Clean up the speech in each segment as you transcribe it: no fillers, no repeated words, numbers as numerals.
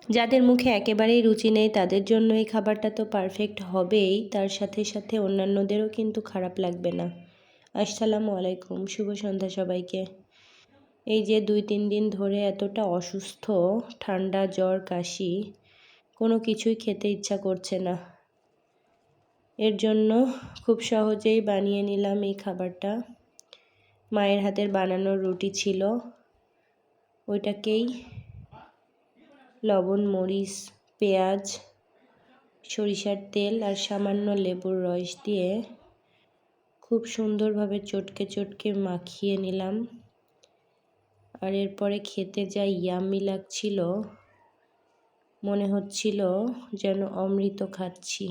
যাদের মুখে একেবারেই রুচি নেই তাদের জন্য এই খাবারটা তো পারফেক্ট হবেই, তার সাথে সাথে অন্যান্যদেরও কিন্তু খারাপ লাগবে না। আসসালামু আলাইকুম, শুভ সন্ধ্যা সবাইকে। এই যে 2-3 দিন ধরে এতটা অসুস্থ, ঠান্ডা জ্বর কাশি, কোনো কিছুই খেতে ইচ্ছা করছে না। এর জন্য খুব সহজেই বানিয়ে নিলাম এই খাবারটা। মায়ের হাতের বানানো রুটি ছিল, ওইটাকেই লবণ, মরিচ, পেঁয়াজ, সরিষার তেল আর সামান্য লেবুর রস দিয়ে খুব সুন্দরভাবে চটকে চটকে মাখিয়ে নিলাম। আর এরপরে খেতে যা ইয়াম্মি লাগছিল, মনে হচ্ছিল যেন অমৃত খাচ্ছি।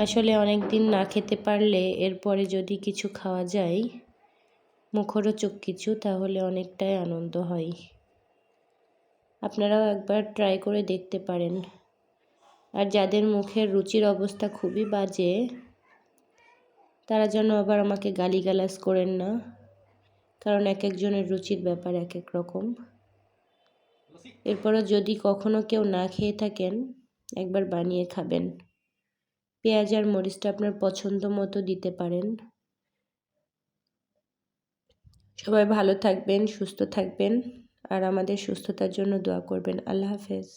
আসলে অনেক দিন না খেতে পারলে এরপরে যদি কিছু খাওয়া যায়, মুখরোচক কিছু, তাহলে অনেকটাই আনন্দ হয়। আপনারাও একবার ট্রাই করে দেখতে পারেন। আর যাদের মুখের রুচির অবস্থা খুবই বাজে, তারা যেন আবার আমাকে গালিগালাজ করেন না, কারণ এক একজনের রুচির ব্যাপার এক এক রকম। এরপরও যদি কখনো কেউ না খেয়ে থাকেন, একবার বানিয়ে খাবেন। পেঁয়াজ আর মরিচটা আপনার পছন্দ মতো দিতে পারেন। সবাই ভালো থাকবেন, সুস্থ থাকবেন, আর আমাদের সুস্থতার জন্য দোয়া করবেন। আল্লাহ হাফেজ।